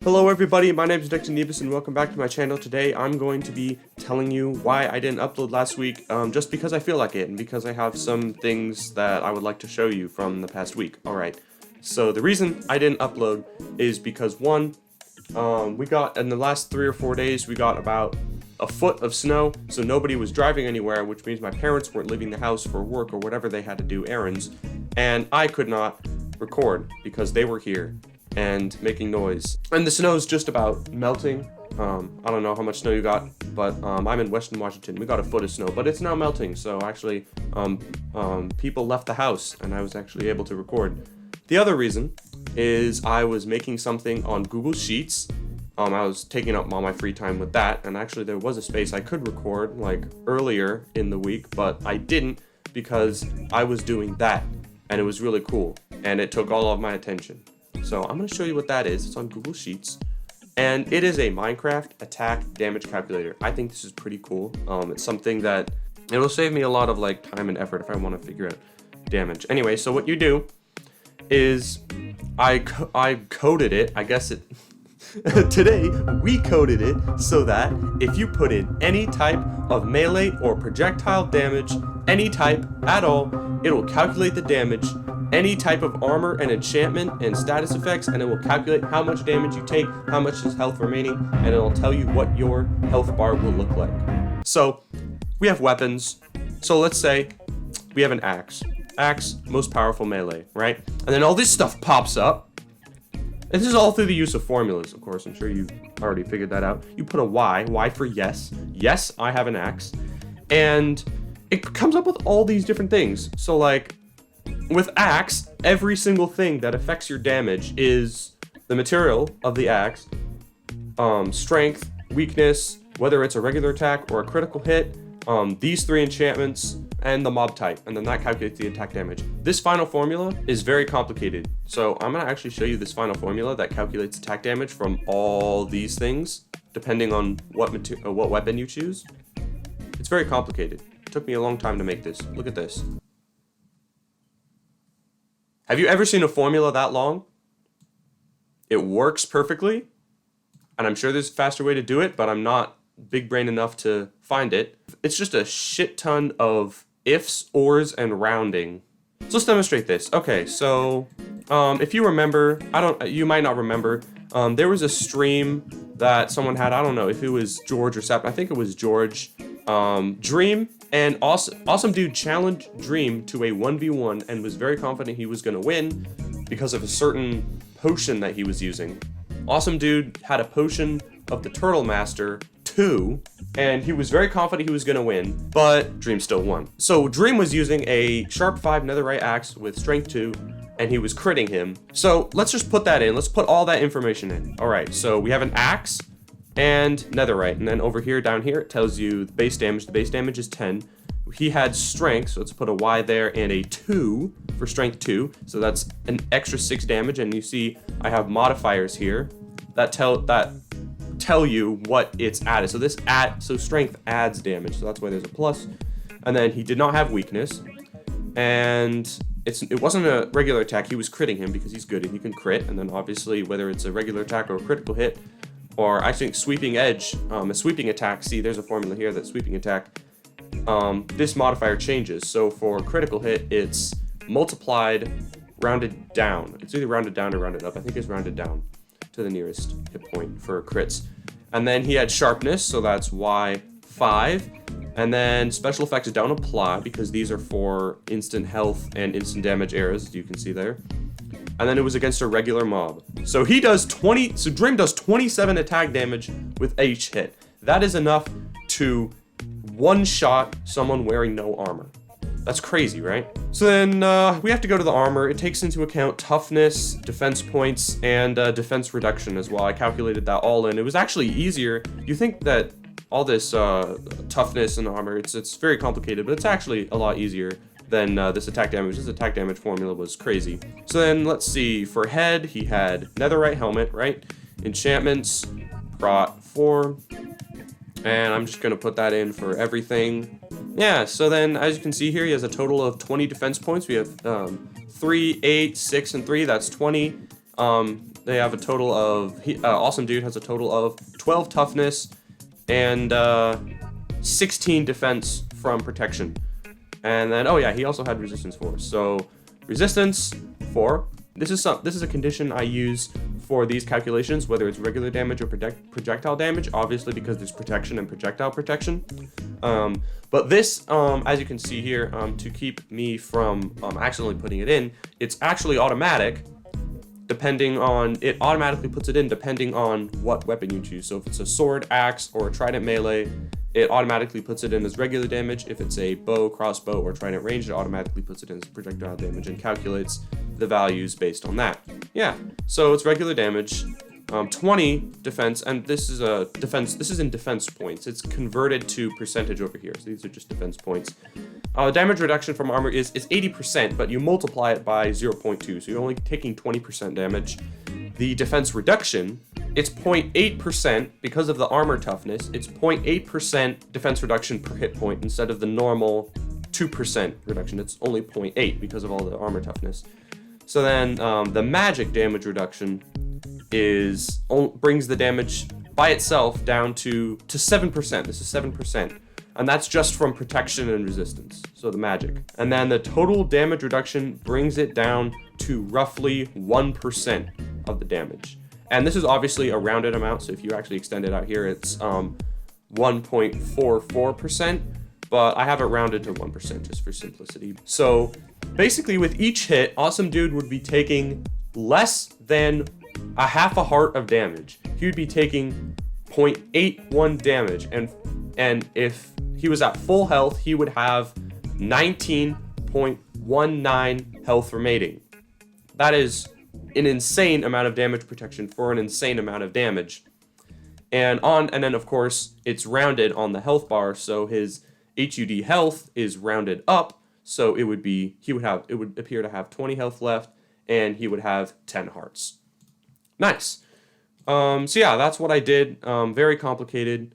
Hello everybody, my name is Dixon Nevis and welcome back to my channel. Today I'm going to be telling you why I didn't upload last week, just because I feel like it and because I have some things that I would like to show you from the past week. Alright, so the reason I didn't upload is because one, we got, in the last 3 or 4 days, we got about a foot of snow, so nobody was driving anywhere, which means my parents weren't leaving the house for work or whatever they had to do, errands, and I could not record because they were here and making noise. And the snow's just about melting. I don't know how much snow you got, but I'm in Western Washington. We got a foot of snow, but it's now melting, so actually people left the house and I was actually able to record. The other reason is I was making something on Google Sheets. I was taking up all my free time with that, and actually there was a space I could record like earlier in the week, but I didn't because I was doing that, and it was really cool, and it took all of my attention. So I'm going to show you what that is. It's on Google Sheets, and it is a Minecraft attack damage calculator. I think this is pretty cool. It's something that it'll save me a lot of like time and effort if I want to figure out damage. Anyway, so what you do is I coded it. I guess it today we coded it so that if you put in any type of melee or projectile damage, any type at all, it'll calculate the damage, any type of armor and enchantment and status effects, and it will calculate how much damage you take, how much is health remaining, and it'll tell you what your health bar will look like. So we have weapons. So let's say we have an axe. Axe, most powerful melee, right? And then all this stuff pops up. And this is all through the use of formulas, of course. I'm sure you already figured that out. You put a Y for yes. Yes, I have an axe. And it comes up with all these different things. So like, with axe, every single thing that affects your damage is the material of the axe, strength, weakness, whether it's a regular attack or a critical hit, these 3 enchantments, and the mob type, and then that calculates the attack damage. This final formula is very complicated, so I'm gonna actually show you this final formula that calculates attack damage from all these things, depending on what weapon you choose. It's very complicated. It took me a long time to make this. Look at this. Have you ever seen a formula that long? It works perfectly, and I'm sure there's a faster way to do it, but I'm not big brain enough to find it. It's just a shit ton of ifs, ors, and rounding. So let's demonstrate this. Okay, so if you remember, you might not remember, there was a stream that someone had, I don't know if it was George or Sap, I think it was George, Dream, and awesome dude challenged Dream to a 1v1 and was very confident he was gonna win because of a certain potion that he was using. Awesome dude had a potion of the Turtle Master 2, and he was very confident he was gonna win, but Dream still won. So Dream was using a Sharp 5 Netherite axe with Strength 2, and he was critting him. So let's just put that in. Let's put all that information in. All right, so we have an axe and Netherite, and then over here, down here, it tells you the base damage. The base damage is 10. He had Strength, so let's put a Y there, and a 2 for Strength 2, so that's an extra 6 damage, and you see I have modifiers here that tell you what it's added. So strength adds damage, so that's why there's a plus. And then he did not have weakness, and it wasn't a regular attack. He was critting him because he's good and he can crit. And then obviously whether it's a regular attack or a critical hit, or I think sweeping edge, a sweeping attack. See, there's a formula here that sweeping attack. This modifier changes. So for critical hit, it's multiplied, rounded down. It's either rounded down or rounded up. I think it's rounded down to the nearest hit point for crits. And then he had sharpness, so that's Y5. And then special effects don't apply because these are for instant health and instant damage arrows, as you can see there. And then it was against a regular mob. So he does so Dream does 27 attack damage with each hit. That is enough to one-shot someone wearing no armor. That's crazy, right? So then we have to go to the armor. It takes into account toughness, defense points, and defense reduction as well. I calculated that all in. It was actually easier. You think that all this toughness and armor, it's very complicated, but it's actually a lot easier than this attack damage. This attack damage formula was crazy. So then let's see. For head, he had Netherite helmet, right? Enchantments, Prot 4. And I'm just gonna put that in for everything. Yeah, so then as you can see here, he has a total of 20 defense points. We have 3, 8, 6, and 3, that's 20. They have a total of Awesome Dude has a total of 12 toughness and 16 defense from protection. And then oh yeah, he also had resistance 4. So resistance 4. This is a condition I use for these calculations, whether it's regular damage or projectile damage, obviously because there's protection and projectile protection. But this, as you can see here, to keep me from accidentally putting it in, it's actually automatic. It automatically puts it in depending on what weapon you choose. So if it's a sword, axe, or a trident melee, it automatically puts it in as regular damage. If it's a bow, crossbow, or trident range, it automatically puts it in as projectile damage and calculates the values based on that. Yeah, so it's regular damage, 20 defense, and this is in defense points. It's converted to percentage over here, so these are just defense points. Damage reduction from armor is 80%, but you multiply it by 0.2, so you're only taking 20% damage. The defense reduction, it's 0.8% because of the armor toughness. It's 0.8% defense reduction per hit point instead of the normal 2% reduction. It's only 0.8 because of all the armor toughness. So then the magic damage reduction brings the damage by itself down to 7%. This is 7. And that's just from protection and resistance, so the magic. And then the total damage reduction brings it down to roughly 1% of the damage. And this is obviously a rounded amount, so if you actually extend it out here, it's 1.44%, but I have it rounded to 1% just for simplicity. So basically with each hit, Awesome Dude would be taking less than a half a heart of damage. He would be taking 0.81 damage, and if he was at full health, he would have 19.19 health remaining. That is an insane amount of damage protection for an insane amount of damage. And then of course it's rounded on the health bar, so his HUD health is rounded up, so it would appear to have 20 health left, and he would have 10 hearts. Nice. So yeah, that's what I did. Very complicated.